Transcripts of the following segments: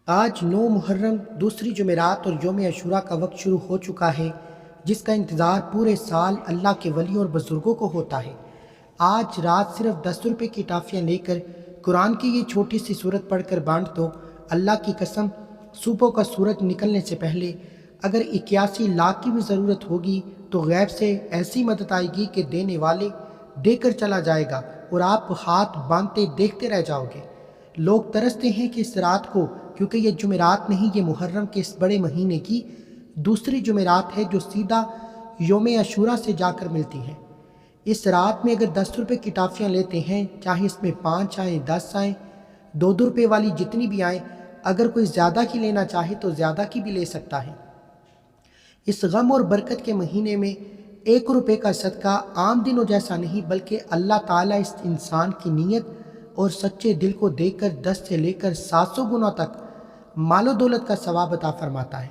آج 9 محرم دوسری جمعرات اور یوم عاشوراء کا وقت شروع ہو چکا ہے، جس کا انتظار پورے سال اللہ کے ولیوں اور بزرگوں کو ہوتا ہے۔ آج رات صرف 10 روپے کی ٹافیاں لے کر قرآن کی یہ چھوٹی سی سورت پڑھ کر بانٹ دو۔ اللہ کی قسم، صبح کا سورج نکلنے سے پہلے اگر 81 لاکھ کی بھی ضرورت ہوگی تو غیب سے ایسی مدد آئے گی کہ دینے والے دے کر چلا جائے گا اور آپ ہاتھ باندھتے دیکھتے رہ جاؤ گے۔ لوگ ترستے ہیں کہ اس رات کو، کیونکہ یہ جمعرات نہیں، یہ محرم کے اس بڑے مہینے کی دوسری جمعرات ہے جو سیدھا یوم عاشوراء سے جا کر ملتی ہے۔ اس رات میں اگر 10 روپے کی ٹافیاں لیتے ہیں، چاہے اس میں 5 آئیں 10 آئیں، 2 روپے والی جتنی بھی آئیں، اگر کوئی زیادہ کی لینا چاہے تو زیادہ کی بھی لے سکتا ہے۔ اس غم اور برکت کے مہینے میں 1 روپے کا صدقہ عام دنوں جیسا نہیں، بلکہ اللہ تعالیٰ اس انسان کی نیت اور سچے دل کو دیکھ کر 10 سے لے کر 700 گنا تک مال و دولت کا ثواب عطا فرماتا ہے۔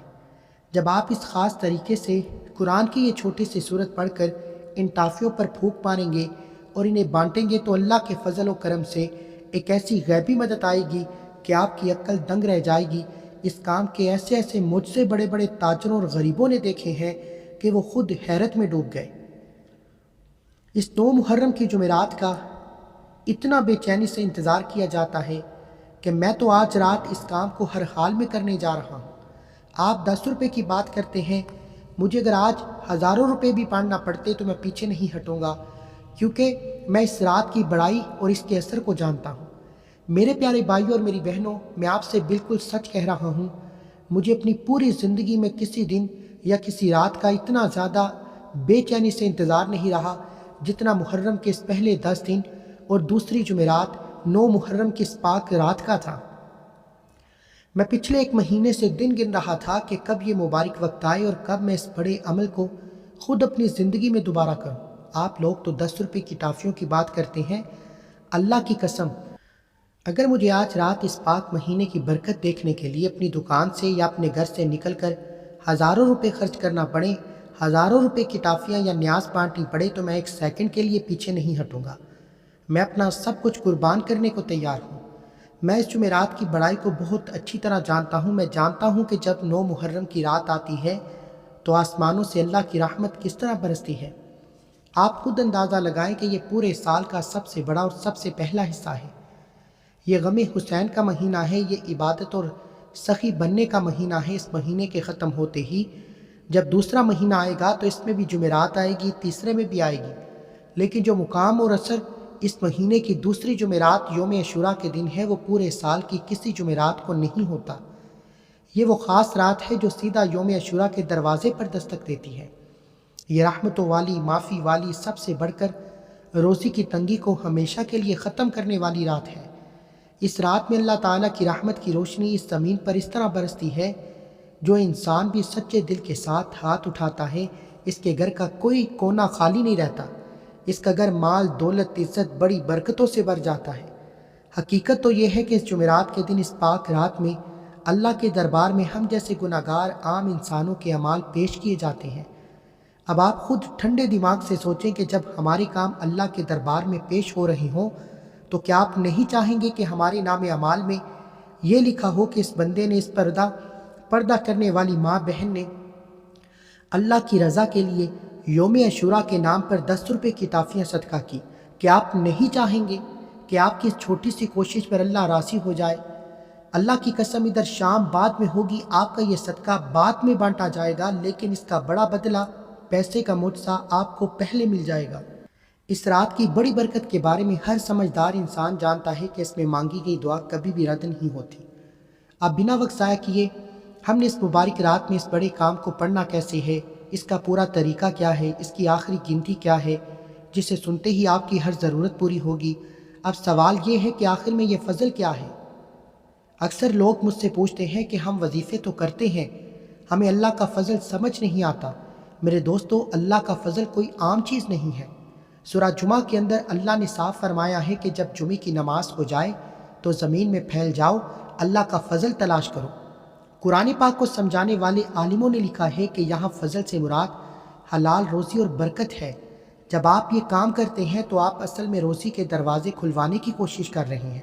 جب آپ اس خاص طریقے سے قرآن کی یہ چھوٹی سی سورت پڑھ کر ان ٹافیوں پر پھونک ماریں گے اور انہیں بانٹیں گے تو اللہ کے فضل و کرم سے ایک ایسی غیبی مدد آئے گی کہ آپ کی عقل دنگ رہ جائے گی۔ اس کام کے ایسے ایسے مجھ سے بڑے بڑے تاجروں اور غریبوں نے دیکھے ہیں کہ وہ خود حیرت میں ڈوب گئے۔ اس 9 محرم کی جمعرات کا اتنا بے چینی سے انتظار کیا جاتا ہے کہ میں تو آج رات اس کام کو ہر حال میں کرنے جا رہا ہوں۔ آپ 10 روپے کی بات کرتے ہیں، مجھے اگر آج ہزاروں روپے بھی پڑنا پڑتے تو میں پیچھے نہیں ہٹوں گا، کیونکہ میں اس رات کی بڑائی اور اس کے اثر کو جانتا ہوں۔ میرے پیارے بھائیوں اور میری بہنوں، میں آپ سے بالکل سچ کہہ رہا ہوں، مجھے اپنی پوری زندگی میں کسی دن یا کسی رات کا اتنا زیادہ بے چینی سے انتظار نہیں رہا جتنا محرم کے اس پہلے 10 دن اور دوسری جمعرات 9 محرم کی اس پاک رات کا تھا۔ میں پچھلے 1 مہینے سے دن گن رہا تھا کہ کب یہ مبارک وقت آئے اور کب میں اس بڑے عمل کو خود اپنی زندگی میں دوبارہ کروں۔ آپ لوگ تو 10 روپے کی ٹافیوں کی بات کرتے ہیں، اللہ کی قسم اگر مجھے آج رات اس پاک مہینے کی برکت دیکھنے کے لیے اپنی دکان سے یا اپنے گھر سے نکل کر ہزاروں روپے خرچ کرنا پڑے، ہزاروں روپے کی ٹافیاں یا نیاز بانٹنی پڑے، تو میں 1 سیکنڈ کے لیے پیچھے نہیں ہٹوں گا۔ میں اپنا سب کچھ قربان کرنے کو تیار ہوں۔ میں اس جمعرات کی بڑائی کو بہت اچھی طرح جانتا ہوں۔ میں جانتا ہوں کہ جب 9 محرم کی رات آتی ہے تو آسمانوں سے اللہ کی رحمت کس طرح برستی ہے۔ آپ خود اندازہ لگائیں کہ یہ پورے سال کا سب سے بڑا اور سب سے پہلا حصہ ہے۔ یہ غم حسین کا مہینہ ہے، یہ عبادت اور سخی بننے کا مہینہ ہے۔ اس مہینے کے ختم ہوتے ہی جب دوسرا مہینہ آئے گا تو اس میں بھی جمعرات آئے گی، تیسرے میں بھی آئے گی، لیکن جو مقام اور اثر اس مہینے کی دوسری جمعرات یوم عاشوراء کے دن ہے وہ پورے سال کی کسی جمعرات کو نہیں ہوتا۔ یہ وہ خاص رات ہے جو سیدھا یوم عاشوراء کے دروازے پر دستک دیتی ہے۔ یہ رحمتوں والی، معافی والی، سب سے بڑھ کر روزی کی تنگی کو ہمیشہ کے لیے ختم کرنے والی رات ہے۔ اس رات میں اللہ تعالیٰ کی رحمت کی روشنی اس زمین پر اس طرح برستی ہے جو انسان بھی سچے دل کے ساتھ ہاتھ اٹھاتا ہے اس کے گھر کا کوئی کونا خالی نہیں رہتا۔ اس کا گھر مال، دولت، عزت، بڑی برکتوں سے بھر جاتا ہے۔ حقیقت تو یہ ہے کہ اس جمعرات کے دن، اس پاک رات میں اللہ کے دربار میں ہم جیسے گناہگار عام انسانوں کے اعمال پیش کیے جاتے ہیں۔ اب آپ خود ٹھنڈے دماغ سے سوچیں کہ جب ہمارے کام اللہ کے دربار میں پیش ہو رہے ہوں تو کیا آپ نہیں چاہیں گے کہ ہمارے نام اعمال میں یہ لکھا ہو کہ اس بندے نے، اس پردہ کرنے والی ماں بہن نے اللہ کی رضا کے لیے یوم عاشوراء کے نام پر 10 روپے کی ٹافیاں صدقہ کی؟ کیا آپ نہیں چاہیں گے کہ آپ کی اس چھوٹی سی کوشش پر اللہ راضی ہو جائے؟ اللہ کی قسم، ادھر شام بعد میں ہوگی، آپ کا یہ صدقہ بعد میں بانٹا جائے گا، لیکن اس کا بڑا بدلہ، پیسے کا معجزہ آپ کو پہلے مل جائے گا۔ اس رات کی بڑی برکت کے بارے میں ہر سمجھدار انسان جانتا ہے کہ اس میں مانگی گئی دعا کبھی بھی رد نہیں ہوتی۔ اب بنا وقت ضائع کیے ہم نے اس مبارک رات میں اس بڑے کام کو پڑھنا کیسے ہے، اس کا پورا طریقہ کیا ہے، اس کی آخری گنتی کیا ہے جسے سنتے ہی آپ کی ہر ضرورت پوری ہوگی۔ اب سوال یہ ہے کہ آخر میں یہ فضل کیا ہے؟ اکثر لوگ مجھ سے پوچھتے ہیں کہ ہم وظیفے تو کرتے ہیں، ہمیں اللہ کا فضل سمجھ نہیں آتا۔ میرے دوستو، اللہ کا فضل کوئی عام چیز نہیں ہے۔ سورہ جمعہ کے اندر اللہ نے صاف فرمایا ہے کہ جب جمعے کی نماز ہو جائے تو زمین میں پھیل جاؤ، اللہ کا فضل تلاش کرو۔ قرآن پاک کو سمجھانے والے عالموں نے لکھا ہے کہ یہاں فضل سے مراد حلال روزی اور برکت ہے۔ جب آپ یہ کام کرتے ہیں تو آپ اصل میں روزی کے دروازے کھلوانے کی کوشش کر رہے ہیں،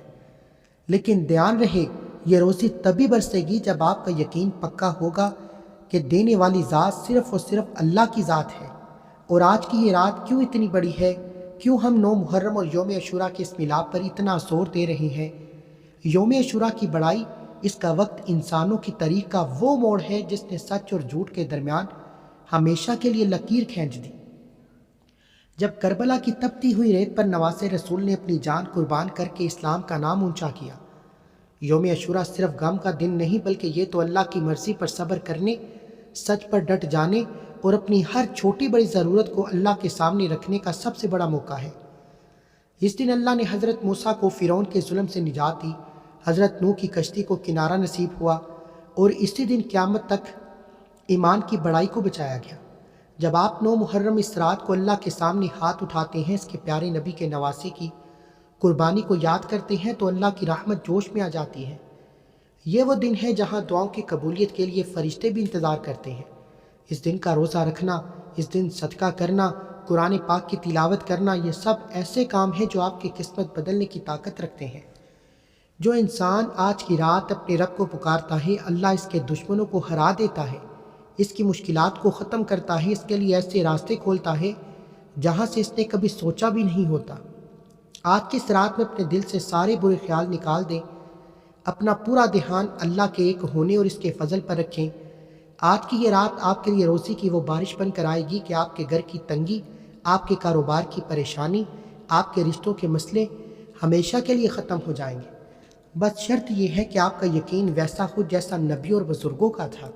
لیکن دھیان رہے یہ روزی تبھی برسے گی جب آپ کا یقین پکا ہوگا کہ دینے والی ذات صرف اور صرف اللہ کی ذات ہے۔ اور آج کی یہ رات کیوں اتنی بڑی ہے؟ کیوں ہم 9 محرم اور یوم عاشوراء کے اس ملاپ پر اتنا زور دے رہے ہیں؟ یوم عاشوراء کی بڑائی، اس کا وقت انسانوں کی تاریخ کا وہ موڑ ہے جس نے سچ اور جھوٹ کے درمیان ہمیشہ کے لیے لکیر کھینچ دی۔ جب کربلا کی تپتی ہوئی ریت پر نواسِ رسول نے اپنی جان قربان کر کے اسلام کا نام اونچا کیا۔ یوم عاشوراء صرف غم کا دن نہیں بلکہ یہ تو اللہ کی مرضی پر صبر کرنے، سچ پر ڈٹ جانے اور اپنی ہر چھوٹی بڑی ضرورت کو اللہ کے سامنے رکھنے کا سب سے بڑا موقع ہے۔ اس دن اللہ نے حضرت موسیٰ کو فرعون کے ظلم سے نجات دی، حضرت نوح کی کشتی کو کنارہ نصیب ہوا، اور اسی دن قیامت تک ایمان کی بڑائی کو بچایا گیا۔ جب آپ 9 محرم اس رات کو اللہ کے سامنے ہاتھ اٹھاتے ہیں، اس کے پیارے نبی کے نواسے کی قربانی کو یاد کرتے ہیں تو اللہ کی رحمت جوش میں آ جاتی ہے۔ یہ وہ دن ہے جہاں دعاؤں کی قبولیت کے لیے فرشتے بھی انتظار کرتے ہیں۔ اس دن کا روزہ رکھنا، اس دن صدقہ کرنا، قرآن پاک کی تلاوت کرنا، یہ سب ایسے کام ہیں جو آپ کی قسمت بدلنے کی طاقت رکھتے ہیں۔ جو انسان آج کی رات اپنے رب کو پکارتا ہے، اللہ اس کے دشمنوں کو ہرا دیتا ہے، اس کی مشکلات کو ختم کرتا ہے، اس کے لیے ایسے راستے کھولتا ہے جہاں سے اس نے کبھی سوچا بھی نہیں ہوتا۔ آج کی اس رات میں اپنے دل سے سارے برے خیال نکال دیں، اپنا پورا دھیان اللہ کے ایک ہونے اور اس کے فضل پر رکھیں۔ آج کی یہ رات آپ کے لیے روزی کی وہ بارش بن کر آئے گی کہ آپ کے گھر کی تنگی، آپ کے کاروبار کی پریشانی، آپ کے رشتوں کے مسئلے ہمیشہ کے لیے ختم ہو جائیں گے۔ بس شرط یہ ہے کہ آپ کا یقین ویسا ہو جیسا نبی اور بزرگوں کا تھا۔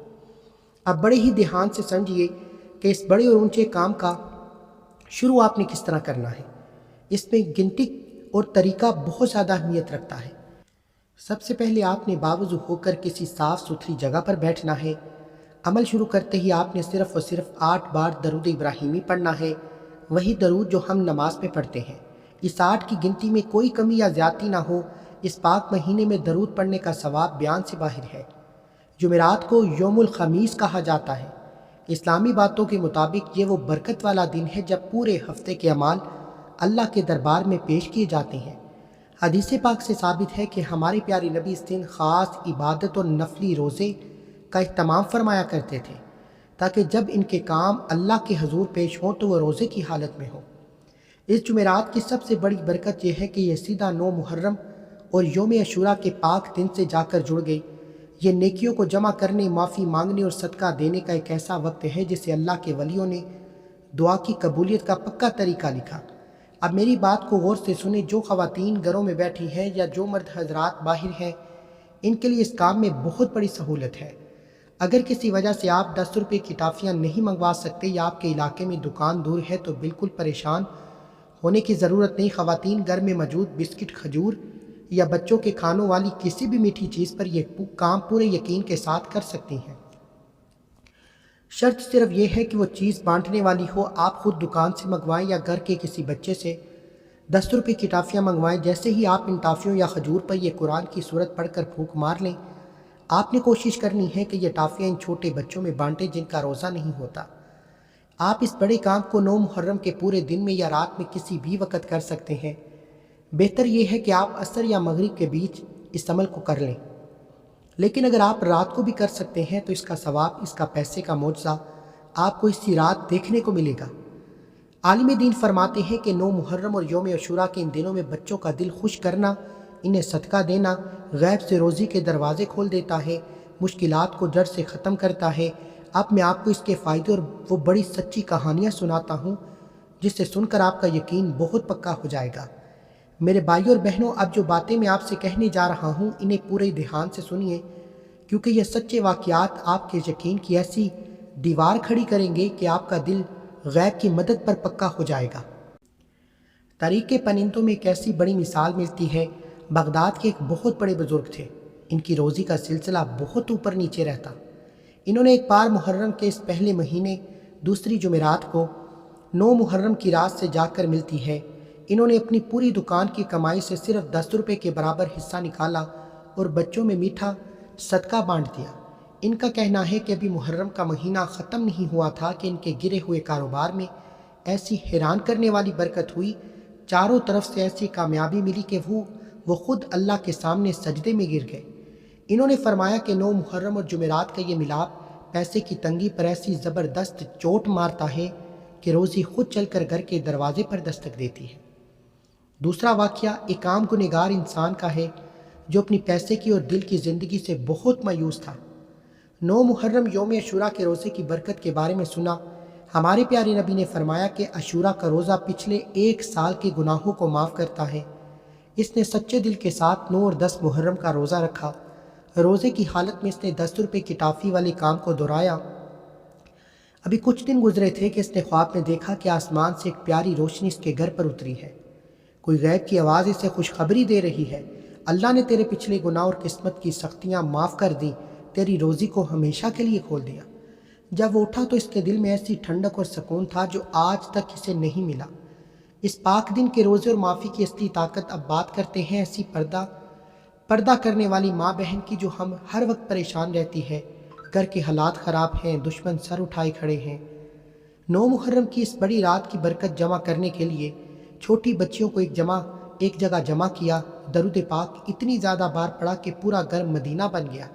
اب بڑے ہی دھیان سے سمجھیے کہ اس بڑے اور اونچے کام کا شروع آپ نے کس طرح کرنا ہے۔ اس میں گنتی اور طریقہ بہت زیادہ اہمیت رکھتا ہے۔ سب سے پہلے آپ نے باوضو ہو کر کسی صاف ستھری جگہ پر بیٹھنا ہے۔ عمل شروع کرتے ہی آپ نے صرف اور صرف 8 بار درود ابراہیمی پڑھنا ہے، وہی درود جو ہم نماز میں پڑھتے ہیں۔ اس 8 کی گنتی میں کوئی کمی یا زیادتی نہ ہو۔ اس پاک مہینے میں درود پڑھنے کا ثواب بیان سے باہر ہے۔ جمعرات کو یوم الخمیس کہا جاتا ہے۔ اسلامی باتوں کے مطابق یہ وہ برکت والا دن ہے جب پورے ہفتے کے اعمال اللہ کے دربار میں پیش کیے جاتے ہیں۔ حدیث پاک سے ثابت ہے کہ ہمارے پیارے نبی اس دن خاص عبادت اور نفلی روزے کا اہتمام فرمایا کرتے تھے تاکہ جب ان کے کام اللہ کے حضور پیش ہوں تو وہ روزے کی حالت میں ہوں۔ اس جمعرات کی سب سے بڑی برکت یہ ہے کہ یہ سیدھا 9 محرم اور یوم عاشوراء کے پاک دن سے جا کر جڑ گئی۔ یہ نیکیوں کو جمع کرنے، معافی مانگنے اور صدقہ دینے کا ایک ایسا وقت ہے جسے اللہ کے ولیوں نے دعا کی قبولیت کا پکا طریقہ لکھا۔ اب میری بات کو غور سے سنیں، جو خواتین گھروں میں بیٹھی ہیں یا جو مرد حضرات باہر ہیں، ان کے لیے اس کام میں بہت بڑی سہولت ہے۔ اگر کسی وجہ سے آپ 10 روپے کی ٹافیاں نہیں منگوا سکتے یا آپ کے علاقے میں دکان دور ہے تو بالکل پریشان ہونے کی ضرورت نہیں۔ خواتین گھر میں موجود بسکٹ، کھجور یا بچوں کے کھانوں والی کسی بھی میٹھی چیز پر یہ کام پورے یقین کے ساتھ کر سکتی ہیں۔ شرط صرف یہ ہے کہ وہ چیز بانٹنے والی ہو۔ آپ خود دکان سے منگوائیں یا گھر کے کسی بچے سے 10 روپے کی ٹافیاں منگوائیں۔ جیسے ہی آپ ان ٹافیوں یا کھجور پر یہ قرآن کی سورت پڑھ کر پھونک مار لیں، آپ نے کوشش کرنی ہے کہ یہ ٹافیاں ان چھوٹے بچوں میں بانٹیں جن کا روزہ نہیں ہوتا۔ آپ اس بڑے کام کو 9 محرم کے پورے دن میں یا رات میں کسی بھی وقت کر سکتے ہیں۔ بہتر یہ ہے کہ آپ عصر یا مغرب کے بیچ اس عمل کو کر لیں، لیکن اگر آپ رات کو بھی کر سکتے ہیں تو اس کا ثواب، اس کا پیسے کا معجزہ آپ کو اسی رات دیکھنے کو ملے گا۔ عالم دین فرماتے ہیں کہ 9 محرم اور یوم عاشوراء کے ان دنوں میں بچوں کا دل خوش کرنا، انہیں صدقہ دینا غیب سے روزی کے دروازے کھول دیتا ہے، مشکلات کو جڑ سے ختم کرتا ہے۔ اب میں آپ کو اس کے فائدے اور وہ بڑی سچی کہانیاں سناتا ہوں جس سے سن کر آپ کا یقین بہت پکا ہو جائے گا۔ میرے بھائیوں اور بہنوں، اب جو باتیں میں آپ سے کہنے جا رہا ہوں انہیں پورے دھیان سے سنیے، کیونکہ یہ سچے واقعات آپ کے یقین کی ایسی دیوار کھڑی کریں گے کہ آپ کا دل غیب کی مدد پر پکا ہو جائے گا۔ تاریخ کے پنندوں میں ایک ایسی بڑی مثال ملتی ہے۔ بغداد کے ایک بہت بڑے بزرگ تھے، ان کی روزی کا سلسلہ بہت اوپر نیچے رہتا۔ انہوں نے ایک بار محرم کے اس پہلے مہینے دوسری جمعرات کو 9 محرم کی رات سے جا کر ملتی ہے، انہوں نے اپنی پوری دکان کی کمائی سے صرف 10 روپے کے برابر حصہ نکالا اور بچوں میں میٹھا صدقہ بانٹ دیا۔ ان کا کہنا ہے کہ ابھی محرم کا مہینہ ختم نہیں ہوا تھا کہ ان کے گرے ہوئے کاروبار میں ایسی حیران کرنے والی برکت ہوئی، چاروں طرف سے ایسی کامیابی ملی کہ وہ خود اللہ کے سامنے سجدے میں گر گئے۔ انہوں نے فرمایا کہ 9 محرم اور جمعرات کا یہ ملاپ پیسے کی تنگی پر ایسی زبردست چوٹ مارتا ہے کہ روزی خود چل کر گھر کے دروازے پر دستک دیتی ہے۔ دوسرا واقعہ ایک عام گنہگار انسان کا ہے جو اپنی پیسے کی اور دل کی زندگی سے بہت مایوس تھا۔ 9 محرم یوم عاشوراء کے روزے کی برکت کے بارے میں سنا۔ ہمارے پیارے نبی نے فرمایا کہ عاشوراء کا روزہ پچھلے 1 سال کے گناہوں کو معاف کرتا ہے۔ اس نے سچے دل کے ساتھ 9 اور 10 محرم کا روزہ رکھا۔ روزے کی حالت میں اس نے 10 روپے کی ٹافی والے کام کو دہرایا۔ ابھی کچھ دن گزرے تھے کہ اس نے خواب میں دیکھا کہ آسمان سے ایک پیاری روشنی اس کے گھر پر اتری ہے۔ کوئی غیب کی آواز اسے خوشخبری دے رہی ہے، اللہ نے تیرے پچھلے گناہ اور قسمت کی سختیاں معاف کر دیں، تیری روزی کو ہمیشہ کے لیے کھول دیا۔ جب وہ اٹھا تو اس کے دل میں ایسی ٹھنڈک اور سکون تھا جو آج تک اسے نہیں ملا۔ اس پاک دن کے روزے اور معافی کی اصلی طاقت اب بات کرتے ہیں ایسی پردہ کرنے والی ماں بہن کی جو ہم ہر وقت پریشان رہتی ہے، گھر کے حالات خراب ہیں، دشمن سر اٹھائے کھڑے ہیں۔ 9 محرم کی اس بڑی رات کی برکت جمع کرنے کے لیے چھوٹی بچیوں کو ایک جگہ جمع کیا، درود پاک اتنی زیادہ بار پڑا کہ پورا گھر مدینہ بن گیا۔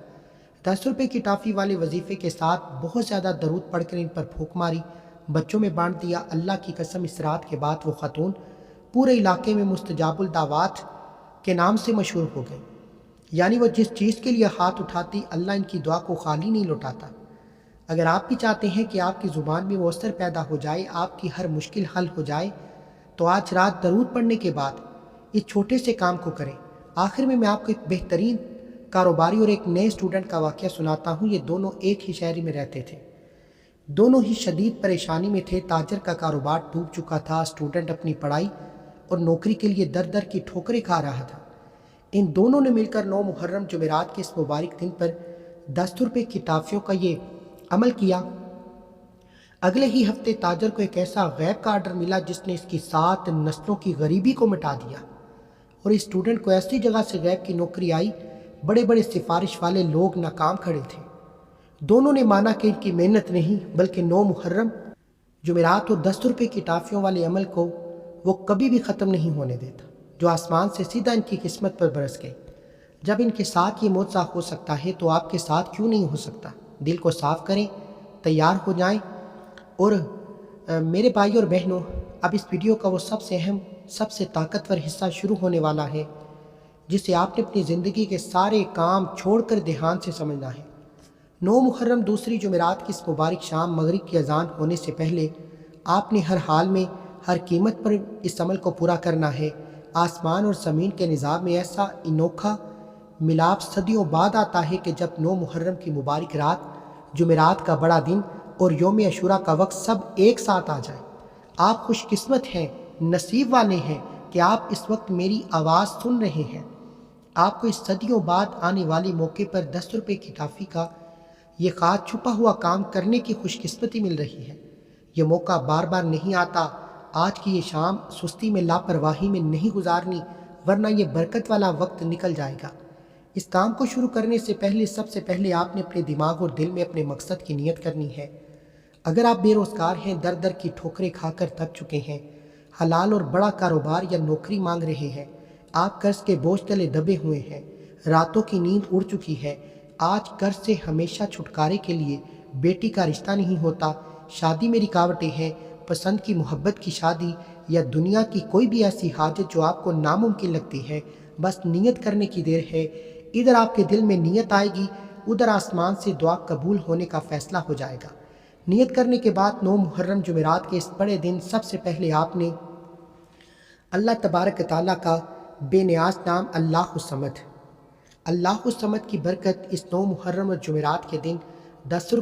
10 روپے کی ٹافی والے وظیفے کے ساتھ بہت زیادہ درود پڑھ کر ان پر پھونک ماری، بچوں میں بانٹ دیا۔ اللہ کی قسم اس رات کے بعد وہ خاتون پورے علاقے میں مستجاب الدعوات کے نام سے مشہور ہو گئی، یعنی وہ جس چیز کے لیے ہاتھ اٹھاتی اللہ ان کی دعا کو خالی نہیں لوٹاتا۔ اگر آپ بھی چاہتے ہیں کہ آپ کی زبان میں وہ اثر پیدا ہو جائے، آپ کی ہر مشکل حل ہو جائے، تو آج رات درود پڑھنے کے بعد اس چھوٹے سے کام کو کریں۔ آخر میں آپ کو ایک بہترین کاروباری اور ایک نئے اسٹوڈنٹ کا واقعہ سناتا ہوں۔ یہ دونوں ایک ہی شہر میں رہتے تھے، دونوں ہی شدید پریشانی میں تھے۔ تاجر کا کاروبار ڈوب چکا تھا، اسٹوڈنٹ اپنی پڑھائی اور نوکری کے لیے در در کی ٹھوکریں کھا رہا تھا۔ ان دونوں نے مل کر 9 محرم جمعرات کے اس مبارک دن پر 10 روپے کی ٹافیوں کا یہ عمل کیا۔ اگلے ہی ہفتے تاجر کو ایک ایسا غیب کا آرڈر ملا جس نے اس کی 7 نسلوں کی غریبی کو مٹا دیا، اور اس اسٹوڈنٹ کو ایسی جگہ سے غیب کی نوکری آئی، بڑے بڑے سفارش والے لوگ ناکام کھڑے تھے۔ دونوں نے مانا کہ ان کی محنت نہیں بلکہ 9 محرم جمعرات اور 10 روپے کی ٹافیوں والے عمل کو وہ کبھی بھی ختم نہیں ہونے دیتا، جو آسمان سے سیدھا ان کی قسمت پر برس گئی۔ جب ان کے ساتھ یہ معجزہ ہو سکتا ہے تو آپ کے ساتھ کیوں نہیں ہو سکتا؟ دل کو صاف کریں، تیار ہو جائیں، اور میرے بھائی اور بہنوں، اب اس ویڈیو کا وہ سب سے اہم، سب سے طاقتور حصہ شروع ہونے والا ہے، جسے آپ نے اپنی زندگی کے سارے کام چھوڑ کر دھیان سے سمجھنا ہے۔ 9 محرم دوسری جمعرات کی اس مبارک شام مغرب کی اذان ہونے سے پہلے آپ نے ہر حال میں، ہر قیمت پر اس عمل کو پورا کرنا ہے۔ آسمان اور زمین کے نظام میں ایسا انوکھا ملاپ صدیوں بعد آتا ہے کہ جب 9 محرم کی مبارک رات، جمعرات کا بڑا دن اور یوم عاشوراء کا وقت سب ایک ساتھ آ جائے۔ آپ خوش قسمت ہیں، نصیب والے ہیں کہ آپ اس وقت میری آواز سن رہے ہیں۔ آپ کو اس صدیوں بعد آنے والے موقع پر 10 روپے کی ٹافی کا یہ خاص چھپا ہوا کام کرنے کی خوش قسمتی مل رہی ہے۔ یہ موقع بار بار نہیں آتا۔ آج کی یہ شام سستی میں، لاپرواہی میں نہیں گزارنی، ورنہ یہ برکت والا وقت نکل جائے گا۔ اس کام کو شروع کرنے سے پہلے سب سے پہلے آپ نے اپنے دماغ اور دل میں اپنے مقصد کی نیت کرنی ہے۔ اگر آپ بے روزگار ہیں، در در کی ٹھوکریں کھا کر تھک چکے ہیں، حلال اور بڑا کاروبار یا نوکری مانگ رہے ہیں، آپ قرض کے بوجھ تلے دبے ہوئے ہیں، راتوں کی نیند اڑ چکی ہے، آج قرض سے ہمیشہ چھٹکارے کے لیے بیٹی کا رشتہ نہیں ہوتا، شادی میں رکاوٹیں ہیں، پسند کی محبت کی شادی یا دنیا کی کوئی بھی ایسی حاجت جو آپ کو ناممکن لگتی ہے، بس نیت کرنے کی دیر ہے۔ ادھر آپ کے دل میں نیت آئے گی، ادھر آسمان سے دعا قبول ہونے کا فیصلہ ہو جائے گا۔ نیت کرنے کے بعد 9 محرم جمعرات کے اس بڑے دن سب سے پہلے آپ نے اللہ تبارک تعالیٰ کا بے نیاز نام اللہ الصمد کی برکت اس 9 محرم اور جمعرات کے دن 10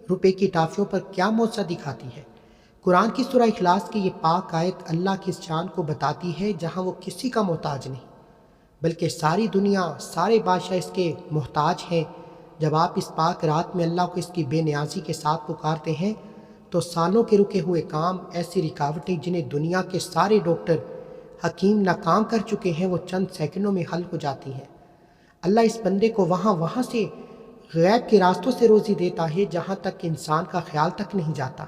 روپے کی ٹافیوں پر کیا معجزہ دکھاتی ہے۔ قرآن کی سورہ اخلاص کی یہ پاک آیت اللہ کی اس شان کو بتاتی ہے جہاں وہ کسی کا محتاج نہیں بلکہ ساری دنیا، سارے بادشاہ اس کے محتاج ہیں۔ جب آپ اس پاک رات میں اللہ کو اس کی بے نیازی کے ساتھ پکارتے ہیں تو سالوں کے رکے ہوئے کام، ایسی رکاوٹیں جنہیں دنیا کے سارے ڈاکٹر حکیم ناکام کر چکے ہیں، وہ چند سیکنڈوں میں حل ہو جاتی ہیں۔ اللہ اس بندے کو وہاں سے غیب کے راستوں سے روزی دیتا ہے جہاں تک انسان کا خیال تک نہیں جاتا۔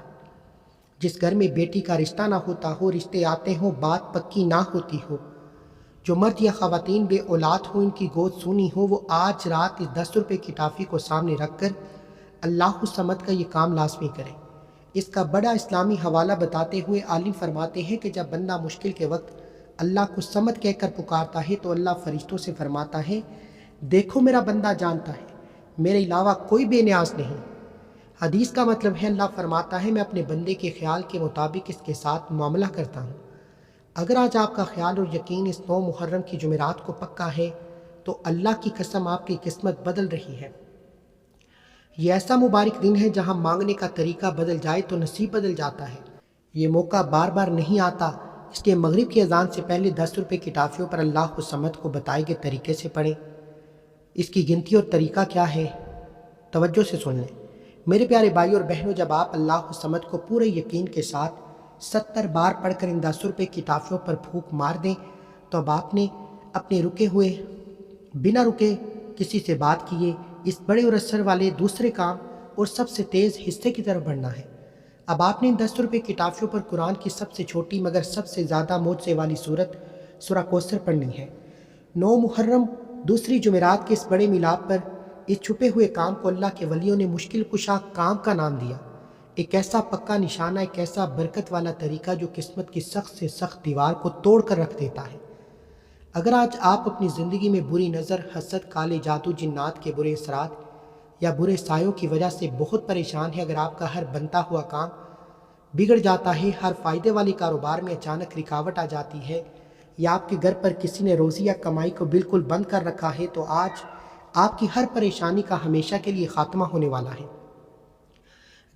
جس گھر میں بیٹی کا رشتہ نہ ہوتا ہو، رشتے آتے ہوں، بات پکی نہ ہوتی ہو، جو مرد یا خواتین بے اولاد ہو، ان کی گود سونی ہو، وہ آج رات اس 10 روپے کی ٹافی کو سامنے رکھ کر اللہ الصمد کا یہ کام لازمی کریں۔ اس کا بڑا اسلامی حوالہ بتاتے ہوئے عالم فرماتے ہیں کہ جب بندہ مشکل کے وقت اللہ کو صمد کہہ کر پکارتا ہے تو اللہ فرشتوں سے فرماتا ہے، دیکھو میرا بندہ جانتا ہے میرے علاوہ کوئی بے نیاز نہیں۔ حدیث کا مطلب ہے، اللہ فرماتا ہے میں اپنے بندے کے خیال کے مطابق اس کے ساتھ معاملہ کرتا ہوں۔ اگر آج آپ کا خیال اور یقین اس 9 محرم کی جمعرات کو پکا ہے تو اللہ کی قسم آپ کی قسمت بدل رہی ہے۔ یہ ایسا مبارک دن ہے جہاں مانگنے کا طریقہ بدل جائے تو نصیب بدل جاتا ہے۔ یہ موقع بار بار نہیں آتا، اس لیے مغرب کی اذان سے پہلے 10 روپے کی ٹافیوں پر اللہ الصمد کو بتائے گئے طریقے سے پڑھیں۔ اس کی گنتی اور طریقہ کیا ہے، توجہ سے سن لیں۔ میرے پیارے بھائی اور بہنوں، جب آپ اللہ الصمد کو پورے یقین کے ساتھ 70 بار پڑھ کر ان 10 روپے کی ٹافیوں پر پھونک مار دیں تو اب آپ نے اپنے رکے ہوئے بنا رکے کسی سے بات کیے اس بڑے اور اثر والے دوسرے کام اور سب سے تیز حصے کی طرف بڑھنا ہے۔ اب آپ نے ان 10 روپے کی ٹافیوں پر قرآن کی سب سے چھوٹی مگر سب سے زیادہ معجزے والی سورت سورہ کوثر پڑھنی ہے۔ 9 محرم دوسری جمعرات کے اس بڑے میلاد پر اس چھپے ہوئے کام کو اللہ کے ولیوں نے مشکل کشا کام کا نام دیا۔ ایک ایسا پکا نشانہ، ایک ایسا برکت والا طریقہ جو قسمت کی سخت سے سخت دیوار کو توڑ کر رکھ دیتا ہے۔ اگر آج آپ اپنی زندگی میں بری نظر، حسد، کالے جادو، جنات کے برے اثرات یا برے سایوں کی وجہ سے بہت پریشان ہیں، اگر آپ کا ہر بنتا ہوا کام بگڑ جاتا ہے، ہر فائدے والے کاروبار میں اچانک رکاوٹ آ جاتی ہے، یا آپ کے گھر پر کسی نے روزی یا کمائی کو بالکل بند کر رکھا ہے، تو آج آپ کی ہر پریشانی کا ہمیشہ کے لیے خاتمہ ہونے والا ہے۔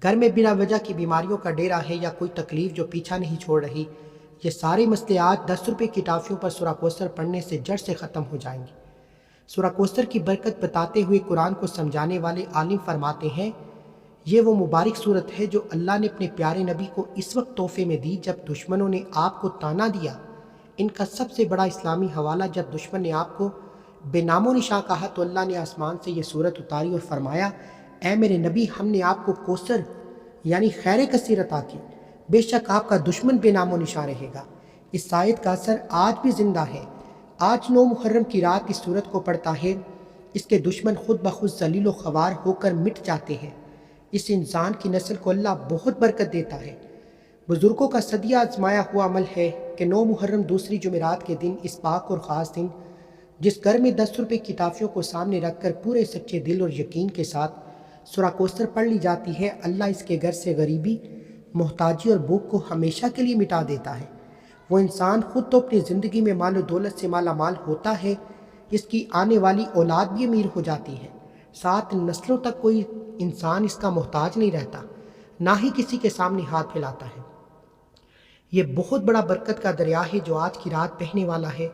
گھر میں بلا وجہ کی بیماریوں کا ڈیرا ہے یا کوئی تکلیف جو پیچھا نہیں چھوڑ رہی، یہ سارے مسئلے آج 10 روپے کی ٹافیوں پر سورہ کوثر پڑھنے سے جڑ سے ختم ہو جائیں گے۔ سورہ کوثر کی برکت بتاتے ہوئے قرآن کو سمجھانے والے عالم فرماتے ہیں، یہ وہ مبارک صورت ہے جو اللہ نے اپنے پیارے نبی کو اس وقت تحفے میں دی جب دشمنوں نے آپ کو تانا دیا۔ ان کا سب سے بڑا اسلامی حوالہ، جب دشمن نے آپ کو بے نام و نشاں کہا تو اللہ نے آسمان سے یہ صورت اتاری اور فرمایا، اے میرے نبی، ہم نے آپ کو کوثر یعنی خیر کثیر عطا کی، بے شک آپ کا دشمن بے نام و نشاں رہے گا۔ اس آیت کا اثر آج بھی زندہ ہے۔ آج 9 محرم کی رات اس صورت کو پڑھتا ہے، اس کے دشمن خود بخود ذلیل و خوار ہو کر مٹ جاتے ہیں۔ اس انسان کی نسل کو اللہ بہت برکت دیتا ہے۔ بزرگوں کا صدیہ آزمایا ہوا عمل ہے کہ 9 محرم دوسری جمعرات کے دن، اس پاک اور خاص دن، جس گھر میں 10 روپے کی ٹافیوں کو سامنے رکھ کر پورے سچے دل اور یقین کے ساتھ سورہ کوثر پڑھ لی جاتی ہے، اللہ اس کے گھر سے غریبی، محتاجی اور بھوک کو ہمیشہ کے لیے مٹا دیتا ہے۔ وہ انسان خود تو اپنی زندگی میں مال و دولت سے مالا مال ہوتا ہے، اس کی آنے والی اولاد بھی امیر ہو جاتی ہے، 7 نسلوں تک کوئی انسان اس کا محتاج نہیں رہتا، نہ ہی کسی کے سامنے ہاتھ پھیلاتا ہے۔ یہ بہت بڑا برکت کا دریا ہے جو آج کی رات بہنے والا ہے۔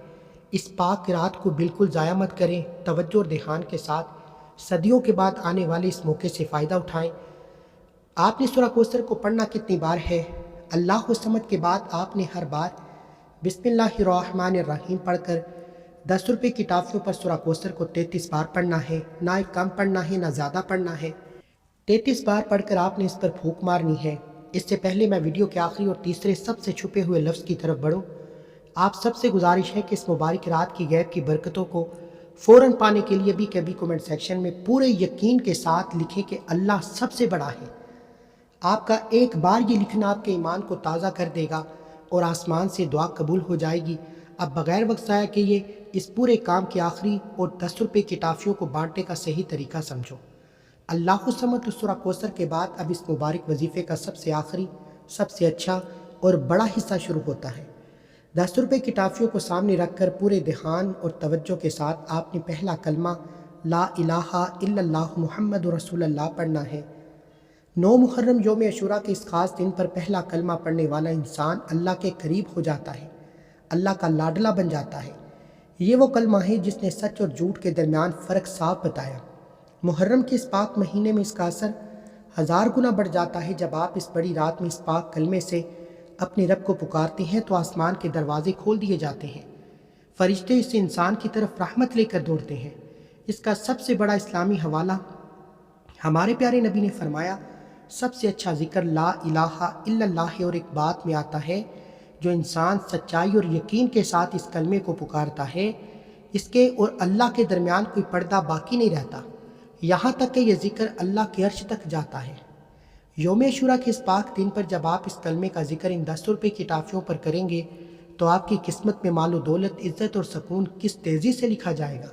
اس پاک رات کو بالکل ضائع مت کریں، توجہ اور دھیان کے ساتھ صدیوں کے بعد آنے والے اس موقع سے فائدہ اٹھائیں۔ آپ نے سورہ کوثر کو پڑھنا کتنی بار ہے؟ اللہ الصمد کے بعد آپ نے ہر بار بسم اللہ الرحمن الرحیم پڑھ کر 10 روپے کی ٹافیوں پر سورہ کوثر کو 33 بار پڑھنا ہے، نہ ایک کم پڑھنا ہے نہ زیادہ پڑھنا ہے۔ 33 بار پڑھ کر آپ نے اس پر پھونک مارنی ہے۔ اس سے پہلے میں ویڈیو کے آخری اور تیسرے سب سے چھپے ہوئے لفظ کی طرف بڑھوں، آپ سب سے گزارش ہے کہ اس مبارک رات کی غیب کی برکتوں کو فوراً پانے کے لیے بھی کبھی کومنٹ سیکشن میں پورے یقین کے ساتھ لکھیں کہ اللہ سب سے بڑا ہے۔ آپ کا ایک بار یہ لکھنا آپ کے ایمان کو تازہ کر دے گا اور آسمان سے دعا قبول ہو جائے گی۔ اب بغیر وقت ضائع کیے اس پورے کام کے آخری اور 10 روپے کی ٹافیوں کو بانٹنے کا صحیح طریقہ سمجھو۔ اللہ الصمد اور سورہ کوثر کے بعد اب اس مبارک وظیفے کا سب سے آخری، سب سے اچھا اور بڑا حصہ شروع ہوتا ہے۔ 10 روپے کی ٹافیوں کو سامنے رکھ کر پورے دھیان اور توجہ کے ساتھ آپ نے پہلا کلمہ لا الہ الا اللہ محمد رسول اللہ پڑھنا ہے۔ 9 محرم یوم عاشوراء کے اس خاص دن پر پہلا کلمہ پڑھنے والا انسان اللہ کے قریب ہو جاتا ہے، اللہ کا لاڈلا بن جاتا ہے۔ یہ وہ کلمہ ہے جس نے سچ اور جھوٹ کے درمیان فرق صاف بتایا۔ محرم کے اس پاک مہینے میں اس کا اثر 1000 گنا بڑھ جاتا ہے۔ جب آپ اس بڑی رات میں اس پاک کلمے سے اپنے رب کو پکارتے ہیں تو آسمان کے دروازے کھول دیے جاتے ہیں، فرشتے اس انسان کی طرف رحمت لے کر دوڑتے ہیں۔ اس کا سب سے بڑا اسلامی حوالہ، ہمارے پیارے نبی نے فرمایا، سب سے اچھا ذکر لا الہ الا اللہ ہے، اور ایک بات میں آتا ہے جو انسان سچائی اور یقین کے ساتھ اس کلمے کو پکارتا ہے، اس کے اور اللہ کے درمیان کوئی پردہ باقی نہیں رہتا، یہاں تک کہ یہ ذکر اللہ کے عرش تک جاتا ہے۔ یوم عاشوراء کے اس پاک دن پر جب آپ اس کلمے کا ذکر ان 10 روپے کی ٹافیوں پر کریں گے تو آپ کی قسمت میں مال و دولت، عزت اور سکون کس تیزی سے لکھا جائے گا۔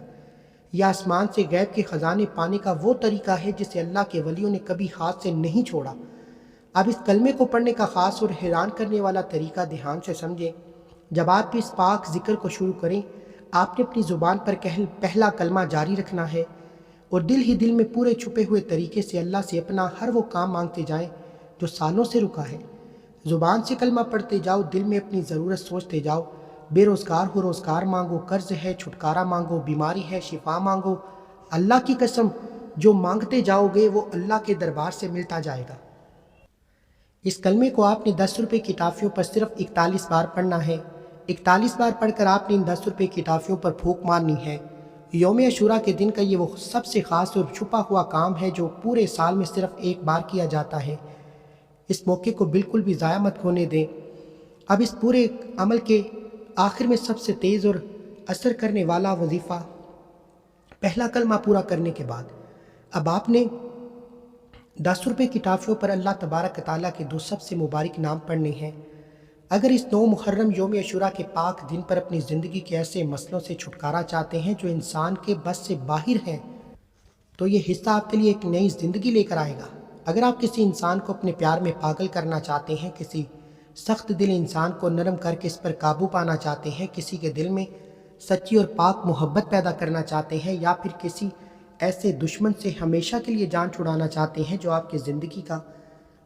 یہ آسمان سے غیب کے خزانے پانے کا وہ طریقہ ہے جسے اللہ کے ولیوں نے کبھی ہاتھ سے نہیں چھوڑا۔ اب اس کلمے کو پڑھنے کا خاص اور حیران کرنے والا طریقہ دھیان سے سمجھیں۔ جب آپ اس پاک ذکر کو شروع کریں، آپ نے اپنی زبان پر پہلا کلمہ جاری رکھنا ہے اور دل ہی دل میں پورے چھپے ہوئے طریقے سے اللہ سے اپنا ہر وہ کام مانگتے جائیں جو سالوں سے رکا ہے۔ زبان سے کلمہ پڑھتے جاؤ، دل میں اپنی ضرورت سوچتے جاؤ۔ بے روزگار ہو روزگار مانگو، قرض ہے چھٹکارا مانگو، بیماری ہے شفا مانگو۔ اللہ کی قسم، جو مانگتے جاؤ گے وہ اللہ کے دربار سے ملتا جائے گا۔ اس کلمے کو آپ نے 10 روپے کی ٹافیوں پر صرف 41 بار پڑھنا ہے۔ 41 بار پڑھ کر آپ نے ان 10 روپے کی ٹافیوں پر پھونک مارنی ہے۔ یوم عاشوراء کے دن کا یہ وہ سب سے خاص اور چھپا ہوا کام ہے جو پورے سال میں صرف ایک بار کیا جاتا ہے۔ اس موقع کو بالکل بھی ضائع مت ہونے دیں۔ اب اس پورے عمل کے آخر میں سب سے تیز اور اثر کرنے والا وظیفہ، پہلا کلمہ پورا کرنے کے بعد اب آپ نے 10 روپے کی ٹافیوں پر اللہ تبارک تعالیٰ کے 2 سب سے مبارک نام پڑھنے ہیں۔ اگر اس 9 محرم یوم عاشوراء کے پاک دن پر اپنی زندگی کے ایسے مسئلوں سے چھٹکارا چاہتے ہیں جو انسان کے بس سے باہر ہیں، تو یہ حصہ آپ کے لیے ایک نئی زندگی لے کر آئے گا۔ اگر آپ کسی انسان کو اپنے پیار میں پاگل کرنا چاہتے ہیں، کسی سخت دل انسان کو نرم کر کے اس پر قابو پانا چاہتے ہیں، کسی کے دل میں سچی اور پاک محبت پیدا کرنا چاہتے ہیں، یا پھر کسی ایسے دشمن سے ہمیشہ کے لیے جان چھڑانا چاہتے ہیں جو آپ کی زندگی کا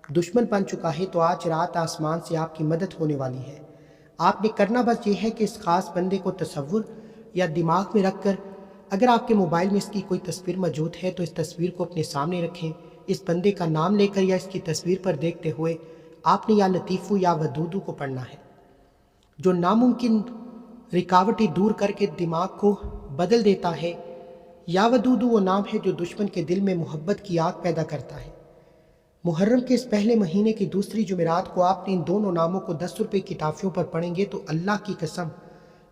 دشمن بن چکا ہے، تو آج رات آسمان سے آپ کی مدد ہونے والی ہے۔ آپ نے کرنا بس یہ ہے کہ اس خاص بندے کو تصور یا دماغ میں رکھ کر، اگر آپ کے موبائل میں اس کی کوئی تصویر موجود ہے تو اس تصویر کو اپنے سامنے رکھیں۔ اس بندے کا نام لے کر یا اس کی تصویر پر دیکھتے ہوئے آپ نے یا لطیفو یا ودودو کو پڑھنا ہے، جو ناممکن رکاوٹیں دور کر کے دماغ کو بدل دیتا ہے۔ یا ودودو وہ نام ہے جو دشمن کے دل میں محبت کی آگ پیدا کرتا ہے۔ محرم کے اس پہلے مہینے کی دوسری جمعرات کو آپ نے ان دونوں ناموں کو 10 روپے کی ٹافیوں پر پڑھیں گے تو اللہ کی قسم،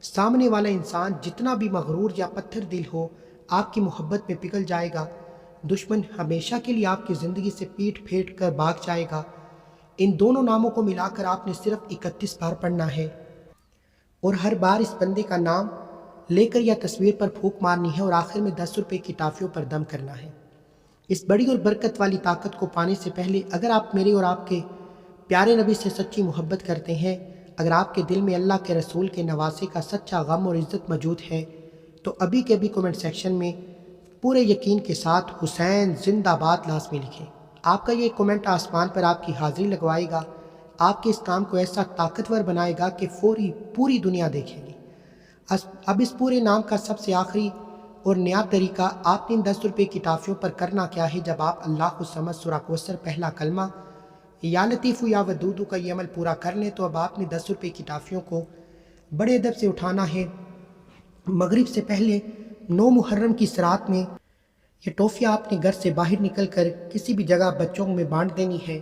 سامنے والا انسان جتنا بھی مغرور یا پتھر دل ہو، آپ کی محبت میں پگھل جائے گا۔ دشمن ہمیشہ کے لیے آپ کی زندگی سے پیٹ پھیر کر بھاگ جائے گا۔ ان دونوں ناموں کو ملا کر آپ نے صرف 31 بار پڑھنا ہے، اور ہر بار اس بندے کا نام لے کر یا تصویر پر پھونک مارنی ہے، اور آخر میں 10 روپے کی ٹافیوں پر دم کرنا ہے۔ اس بڑی اور برکت والی طاقت کو پانے سے پہلے اگر آپ میرے اور آپ کے پیارے نبی سے سچی محبت کرتے ہیں، اگر آپ کے دل میں اللہ کے رسول کے نواسے کا سچا غم اور عزت موجود ہے، تو ابھی کے ابھی کومنٹ سیکشن میں پورے یقین کے ساتھ حسین زندہ باد لازمی لکھیں۔ آپ کا یہ کومنٹ آسمان پر آپ کی حاضری لگوائے گا، آپ کے اس کام کو ایسا طاقتور بنائے گا کہ پوری دنیا دیکھے گی۔ اب اس پورے نام کا سب سے آخری اور نیا طریقہ، آپ نے 10 روپے کی ٹافیوں پر کرنا کیا ہے۔ جب آپ اللہ کو سمجھ سورہ کوثر پہلا کلمہ یا لطیفو یا ودودو کا یہ عمل پورا کر لیں تو اب آپ نے 10 روپے کی ٹافیوں کو بڑے ادب سے اٹھانا ہے۔ مغرب سے پہلے 9 محرم کی رات میں یہ ٹافیاں آپ نے گھر سے باہر نکل کر کسی بھی جگہ بچوں میں بانٹ دینی ہے۔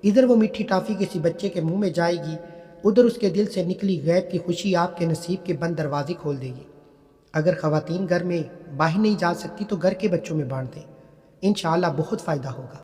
ادھر وہ میٹھی ٹافی کسی بچے کے منہ میں جائے گی، ادھر اس کے دل سے نکلی غیب کی خوشی آپ کے نصیب کے بند دروازے کھول دے گی۔ اگر خواتین گھر میں باہر نہیں جا سکتی تو گھر کے بچوں میں بانٹ دیں، انشاءاللہ بہت فائدہ ہوگا۔